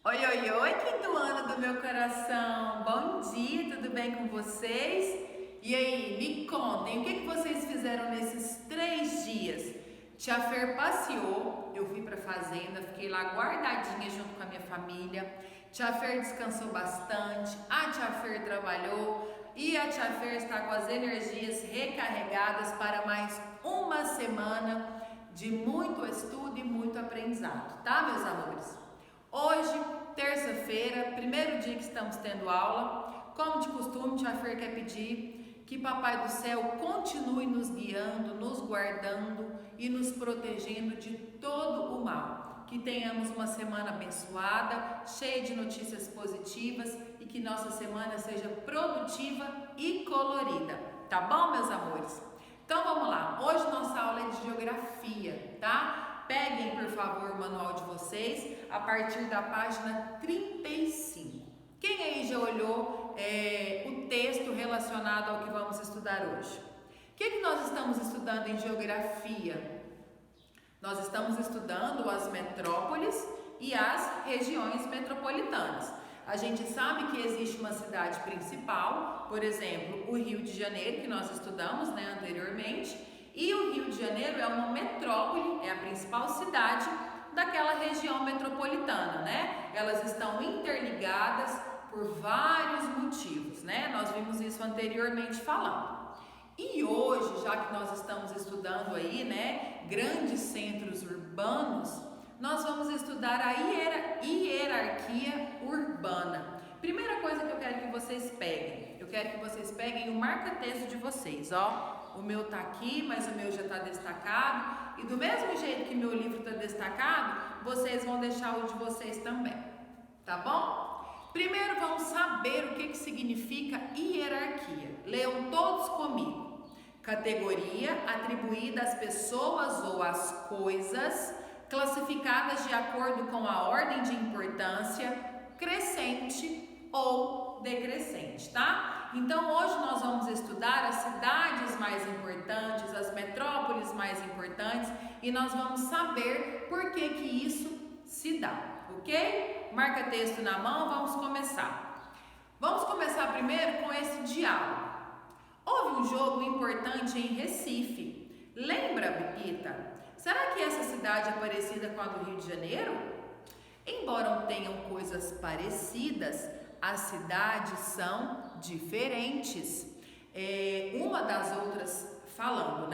Oi, oi, oi, quinto ano do meu coração! Bom dia, tudo bem com vocês? E aí, me contem, o que vocês fizeram nesses 3 dias? Tia Fer passeou, eu fui pra fazenda, fiquei lá guardadinha junto com a minha família. Tia Fer descansou bastante, a Tia Fer trabalhou e a Tia Fer está com as energias recarregadas para mais uma semana de muito estudo e muito aprendizado, tá, meus amores? Hoje, terça-feira, primeiro dia que estamos tendo aula, como de costume, Tia Fer quer pedir que Papai do Céu continue nos guiando, nos guardando e nos protegendo de todo o mal. Que tenhamos uma semana abençoada, cheia de notícias positivas e que nossa semana seja produtiva e colorida. Tá bom, meus amores? Então vamos lá, hoje nossa aula é de geografia, tá? Peguem, por favor, o manual de vocês a partir da página 35. Quem aí já olhou o texto relacionado ao que vamos estudar hoje? O que nós estamos estudando em geografia? Nós estamos estudando as metrópoles e as regiões metropolitanas. A gente sabe que existe uma cidade principal, por exemplo, o Rio de Janeiro, que nós estudamos anteriormente, e o Rio de Janeiro é uma metrópole, é a principal cidade daquela região metropolitana, Elas estão interligadas por vários motivos, Nós vimos isso anteriormente falando. E hoje, já que nós estamos estudando aí, grandes centros urbanos, nós vamos estudar a hierarquia urbana. Primeira coisa que eu quero que vocês peguem o marca-texto de vocês, ó. O meu tá aqui, mas o meu já tá destacado. E do mesmo jeito que meu livro tá destacado, vocês vão deixar o de vocês também, tá bom? Primeiro vamos saber o que significa hierarquia. Leiam todos comigo. Categoria atribuída às pessoas ou às coisas, classificadas de acordo com a ordem de importância, crescente ou decrescente, tá? Então hoje nós vamos estudar as cidades mais importantes, as metrópoles mais importantes e nós vamos saber por que isso se dá, ok? Marca texto na mão, vamos começar. Vamos começar primeiro com esse diálogo. Houve um jogo importante em Recife. Lembra, Bipita? Será que essa cidade é parecida com a do Rio de Janeiro? Embora tenham coisas parecidas, as cidades são diferentes, uma das outras falando,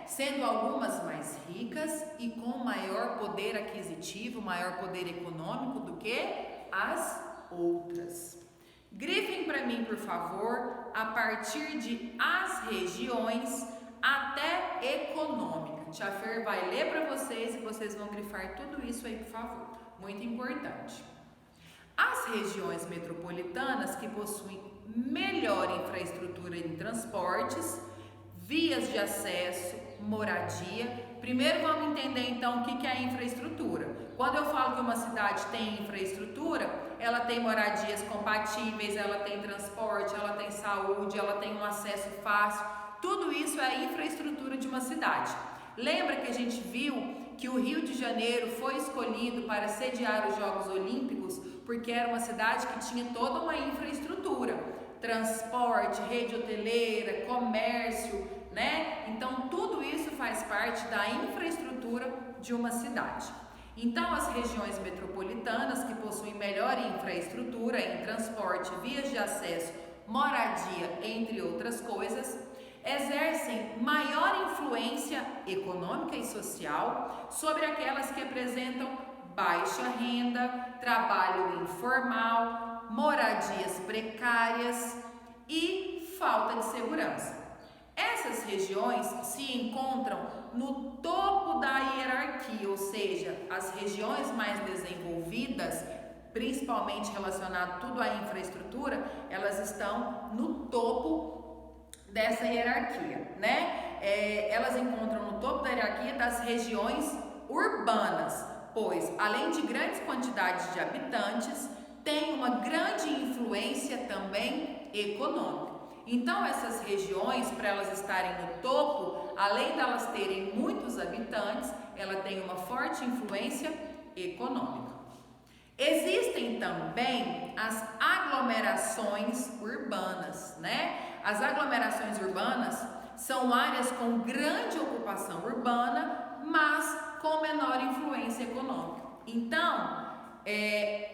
Sendo algumas mais ricas e com maior poder aquisitivo, maior poder econômico do que as outras. Grifem para mim, por favor, a partir de as regiões até econômica. Tia Fer vai ler para vocês e vocês vão grifar tudo isso aí, por favor. Muito importante. As regiões metropolitanas que possuem melhor infraestrutura em transportes, vias de acesso, moradia. Primeiro vamos entender então o que é infraestrutura. Quando eu falo que uma cidade tem infraestrutura, ela tem moradias compatíveis, ela tem transporte, ela tem saúde, ela tem um acesso fácil. Tudo isso é a infraestrutura de uma cidade. Lembra que a gente viu que o Rio de Janeiro foi escolhido para sediar os Jogos Olímpicos porque era uma cidade que tinha toda uma infraestrutura, transporte, rede hoteleira, comércio, Então tudo isso faz parte da infraestrutura de uma cidade. Então as regiões metropolitanas que possuem melhor infraestrutura em transporte, vias de acesso, moradia, entre outras coisas, exercem maior influência econômica e social sobre aquelas que apresentam baixa renda, trabalho informal, moradias precárias e falta de segurança. Essas regiões se encontram no topo da hierarquia, ou seja, as regiões mais desenvolvidas, principalmente relacionado tudo à infraestrutura, elas estão no topo dessa hierarquia, Elas encontram no topo da hierarquia das regiões urbanas, pois além de grandes quantidades de habitantes, tem uma grande influência também econômica. Então essas regiões, para elas estarem no topo, além delas terem muitos habitantes, ela tem uma forte influência econômica. Existem também as aglomerações urbanas, né? As aglomerações urbanas são áreas com grande ocupação urbana, mas com menor influência econômica. Então,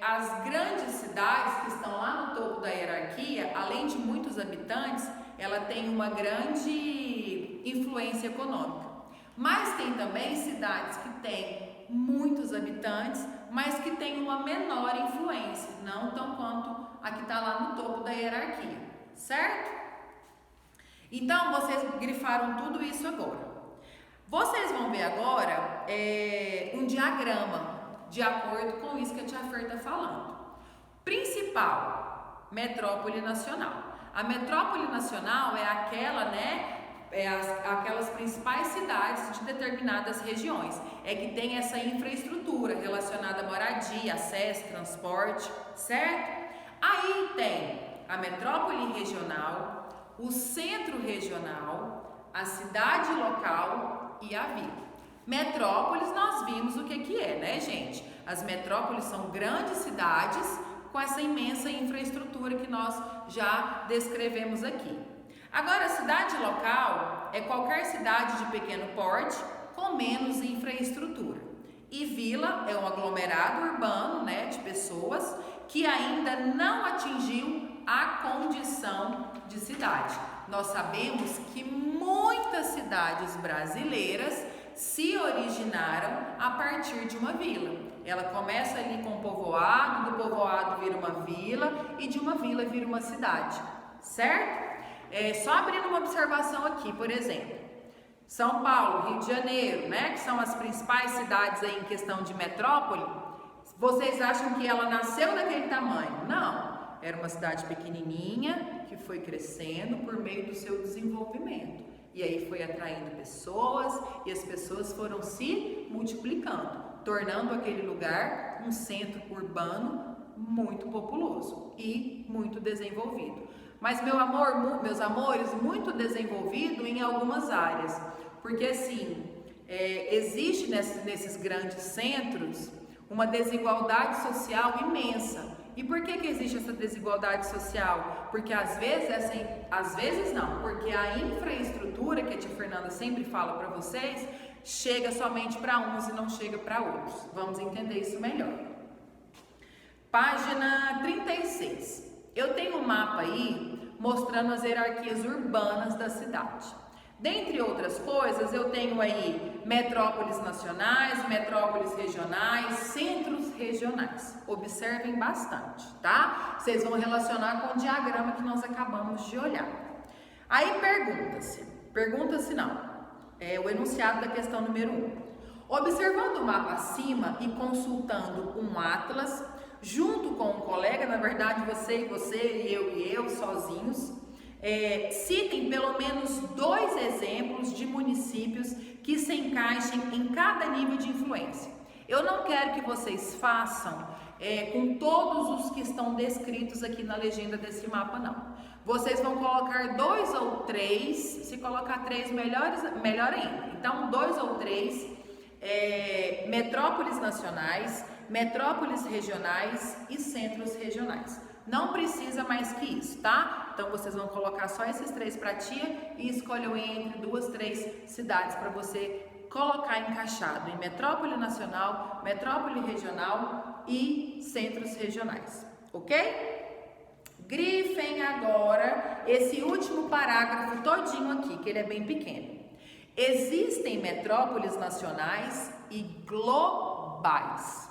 as grandes cidades que estão lá no topo da hierarquia, além de muitos habitantes, ela tem uma grande influência econômica. Mas tem também cidades que têm muitos habitantes, mas que têm uma menor influência, não tão quanto a que está lá no topo da hierarquia, certo? Então, vocês grifaram tudo isso agora. Vocês vão ver agora um diagrama, de acordo com isso que a Tia Fer está falando. Principal, metrópole nacional. A metrópole nacional é aquela, né? Aquelas principais cidades de determinadas regiões. É que tem essa infraestrutura relacionada à moradia, acesso, transporte, certo? Aí tem a metrópole regional, o centro regional, a cidade local e a vila. Metrópoles nós vimos o que é, né, gente? As metrópoles são grandes cidades com essa imensa infraestrutura que nós já descrevemos aqui. Agora, a cidade local é qualquer cidade de pequeno porte com menos infraestrutura. E vila é um aglomerado urbano, né, de pessoas que ainda não atingiu a condição de cidade. Nós sabemos que muitas cidades brasileiras se originaram a partir de uma vila. Ela começa ali com um povoado, do povoado vira uma vila e de uma vila vira uma cidade, certo? Só abrindo uma observação aqui, por exemplo, São Paulo, Rio de Janeiro, né, que são as principais cidades aí em questão de metrópole. Vocês acham que ela nasceu daquele tamanho? Não, era uma cidade pequenininha que foi crescendo por meio do seu desenvolvimento. E aí foi atraindo pessoas e as pessoas foram se multiplicando, tornando aquele lugar um centro urbano muito populoso e muito desenvolvido. Mas meus amores, muito desenvolvido em algumas áreas, porque assim, existe nesses grandes centros uma desigualdade social imensa. E por que existe essa desigualdade social? Porque às vezes não, porque a infraestrutura que a tia Fernanda sempre fala para vocês, chega somente para uns e não chega para outros. Vamos entender isso melhor. Página 36. Eu tenho um mapa aí mostrando as hierarquias urbanas da cidade. Dentre outras coisas, eu tenho aí metrópoles nacionais, metrópoles regionais, centros regionais. Observem bastante, tá? Vocês vão relacionar com o diagrama que nós acabamos de olhar. Aí pergunta-se não, é o enunciado da questão número 1. Observando o mapa acima e consultando um atlas, junto com um colega, na verdade você e eu sozinhos, citem pelo menos 2 exemplos de municípios que se encaixem em cada nível de influência. Eu não quero que vocês façam com todos os que estão descritos aqui na legenda desse mapa, não. Vocês vão colocar 2 ou 3, se colocar 3 melhor ainda. Então, 2 ou 3 metrópoles nacionais, metrópoles regionais e centros regionais. Não precisa mais que isso, tá? Então vocês vão colocar só esses 3 para tia e escolham entre 2, 3 cidades para você colocar encaixado em metrópole nacional, metrópole regional e centros regionais, ok? Grifem agora esse último parágrafo todinho aqui, que ele é bem pequeno. Existem metrópoles nacionais e globais.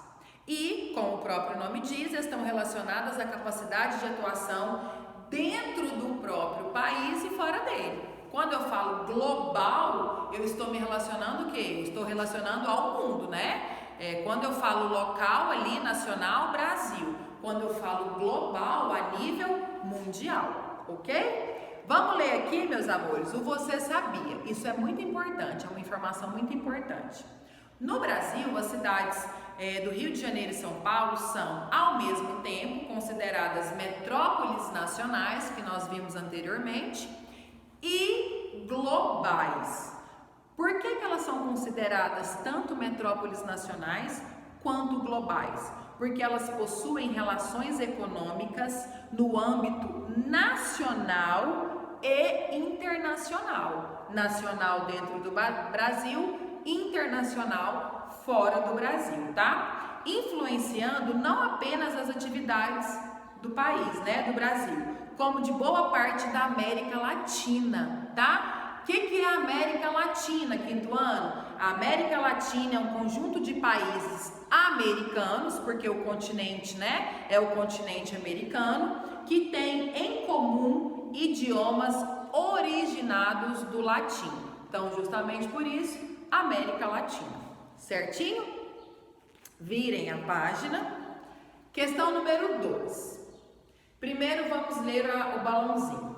E, como o próprio nome diz, estão relacionadas à capacidade de atuação dentro do próprio país e fora dele. Quando eu falo global, eu estou me relacionando o quê? Eu estou relacionando ao mundo, né? Quando eu falo local ali, nacional, Brasil. Quando eu falo global, a nível mundial, ok? Vamos ler aqui, meus amores, o você sabia. Isso é muito importante, é uma informação muito importante. No Brasil, as cidades do Rio de Janeiro e São Paulo são, ao mesmo tempo, consideradas metrópoles nacionais, que nós vimos anteriormente, e globais. Por que elas são consideradas tanto metrópoles nacionais quanto globais? porque elas possuem relações econômicas no âmbito nacional e internacional. Nacional dentro do Brasil, internacional fora do Brasil, tá? Influenciando não apenas as atividades do país, né, do Brasil, como de boa parte da América Latina, tá? O que é a América Latina, quinto ano? A América Latina é um conjunto de países americanos, porque o continente, né, é o continente americano, que tem em comum idiomas originados do latim. Então, justamente por isso, América Latina. Certinho? Virem a página. Questão número 2. Primeiro vamos ler o balãozinho.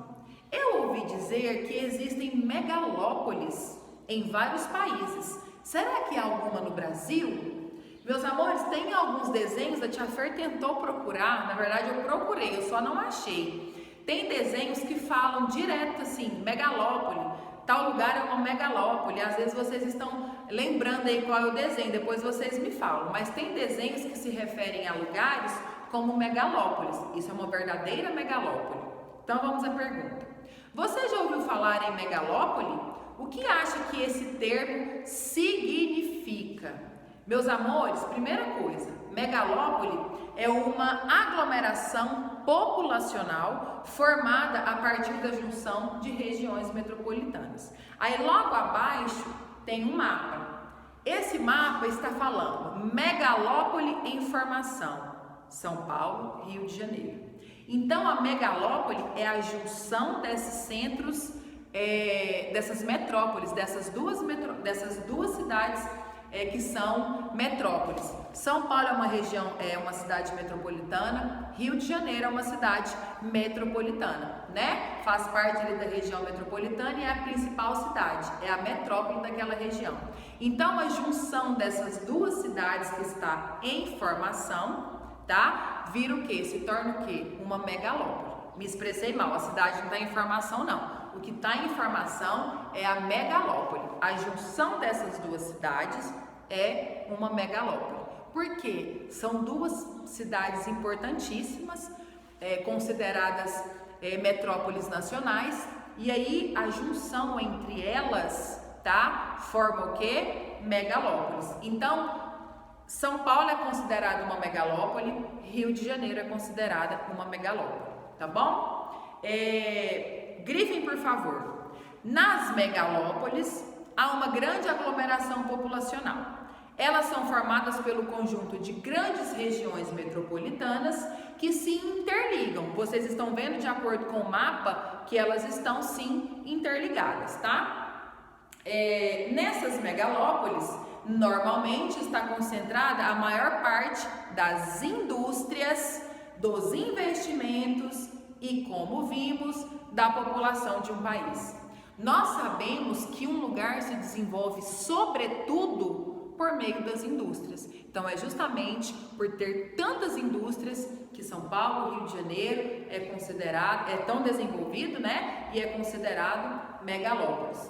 Eu ouvi dizer que existem megalópolis em vários países. Será que há alguma no Brasil? Meus amores, tem alguns desenhos, a Tia Fer tentou procurar, na verdade eu procurei, eu só não achei. Tem desenhos que falam direto assim, megalópole, tal lugar é uma megalópole. Às vezes vocês estão lembrando aí qual é o desenho, depois vocês me falam. Mas tem desenhos que se referem a lugares como megalópolis. Isso é uma verdadeira megalópole. Então vamos à pergunta. Você já ouviu falar em megalópole? O que acha que esse termo significa? Meus amores, primeira coisa, megalópole é uma aglomeração populacional formada a partir da junção de regiões metropolitanas. Aí logo abaixo tem um mapa. Esse mapa está falando megalópole em formação, São Paulo, Rio de Janeiro. Então a megalópole é a junção desses centros, dessas metrópoles, dessas duas cidades que são metrópoles. São Paulo é uma região, é uma cidade metropolitana, Rio de Janeiro é uma cidade metropolitana, né? Faz parte ali da região metropolitana e é a principal cidade, é a metrópole daquela região. Então a junção dessas duas cidades que está em formação, tá? Vira o que? Se torna o que? Uma megalópole. Me expressei mal, a cidade não está em formação não. O que está em formação é a megalópole. A junção dessas duas cidades é uma megalópole. Por quê? São duas cidades importantíssimas, consideradas metrópoles nacionais, e aí a junção entre elas, tá? Forma o quê? Megalópolis. Então, São Paulo é considerada uma megalópole, Rio de Janeiro é considerada uma megalópole, tá bom? Grifem, por favor. Nas megalópolis há uma grande aglomeração populacional. Elas são formadas pelo conjunto de grandes regiões metropolitanas que se interligam. Vocês estão vendo de acordo com o mapa que elas estão sim interligadas, tá? Nessas megalópolis, normalmente está concentrada a maior parte das indústrias, dos investimentos e, como vimos, da população de um país. Nós sabemos que um lugar se desenvolve sobretudo por meio das indústrias. Então é justamente por ter tantas indústrias que São Paulo, Rio de Janeiro é tão desenvolvido, né? E é considerado megalópolis.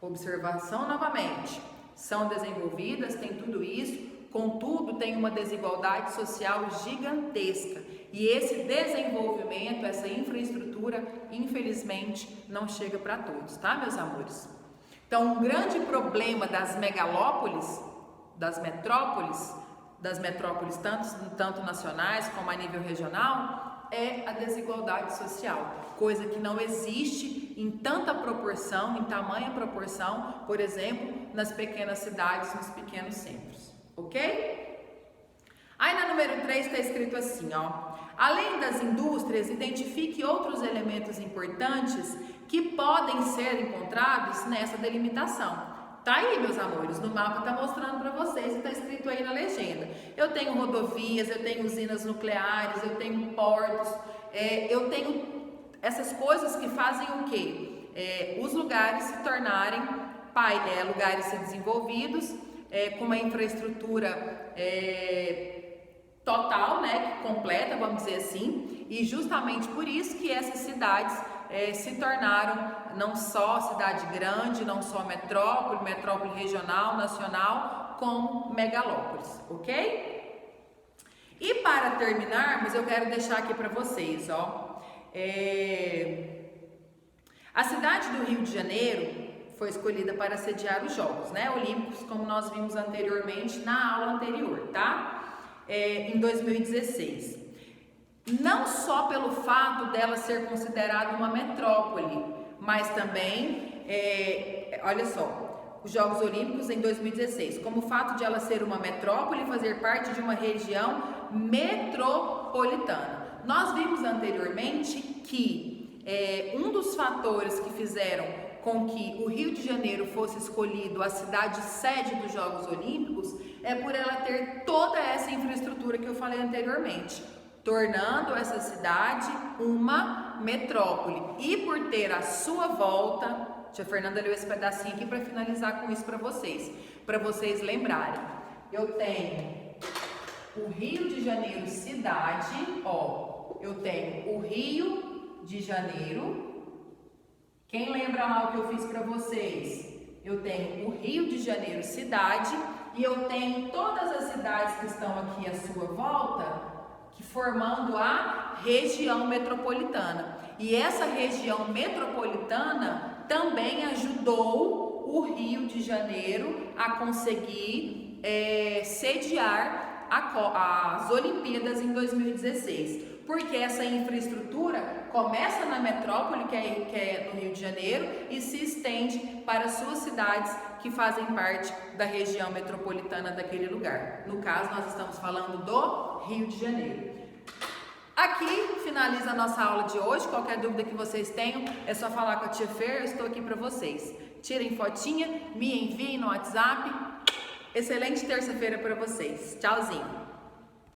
Observação novamente. São desenvolvidas, tem tudo isso, contudo tem uma desigualdade social gigantesca e esse desenvolvimento, essa infraestrutura, infelizmente não chega para todos, tá, meus amores? Então, um grande problema das megalópolis, das metrópoles tanto nacionais como a nível regional, é a desigualdade social, coisa que não existe em tanta proporção, em tamanha proporção, por exemplo, nas pequenas cidades, nos pequenos centros, ok? Aí na número 3 está escrito assim, ó: além das indústrias, identifique outros elementos importantes que podem ser encontrados nessa delimitação. Tá aí, meus amores, no mapa tá mostrando para vocês e tá escrito aí na legenda. Eu tenho rodovias, eu tenho usinas nucleares, eu tenho portos, eu tenho essas coisas que fazem o quê? Os lugares se tornarem lugares desenvolvidos, com uma infraestrutura total, né, completa, vamos dizer assim, e justamente por isso que essas cidades se tornaram não só cidade grande, não só metrópole regional, nacional, como megalópolis, ok? E para terminarmos, eu quero deixar aqui para vocês, ó. A cidade do Rio de Janeiro foi escolhida para sediar os Jogos, né, Olímpicos, como nós vimos anteriormente na aula anterior, tá? Em 2016. Não só pelo fato dela ser considerada uma metrópole, mas também, olha só, os Jogos Olímpicos em 2016, como o fato de ela ser uma metrópole e fazer parte de uma região metropolitana. Nós vimos anteriormente que um dos fatores que fizeram com que o Rio de Janeiro fosse escolhido a cidade sede dos Jogos Olímpicos é por ela ter toda essa infraestrutura que eu falei anteriormente, tornando essa cidade uma metrópole. E por ter a sua volta, tia Fernanda leu esse pedacinho aqui para finalizar com isso para vocês lembrarem. Eu tenho o Rio de Janeiro cidade, ó, eu tenho o Rio de Janeiro. Quem lembra lá o que eu fiz para vocês? Eu tenho o Rio de Janeiro cidade e eu tenho todas as cidades que estão aqui à sua volta, formando a região metropolitana. E essa região metropolitana também ajudou o Rio de Janeiro a conseguir sediar as Olimpíadas em 2016. Porque essa infraestrutura começa na metrópole, que é no Rio de Janeiro, e se estende para suas cidades que fazem parte da região metropolitana daquele lugar. No caso, nós estamos falando do Rio de Janeiro. Aqui finaliza a nossa aula de hoje. Qualquer dúvida que vocês tenham, é só falar com a tia Fer, eu estou aqui para vocês. Tirem fotinha, me enviem no WhatsApp. Excelente terça-feira para vocês. Tchauzinho!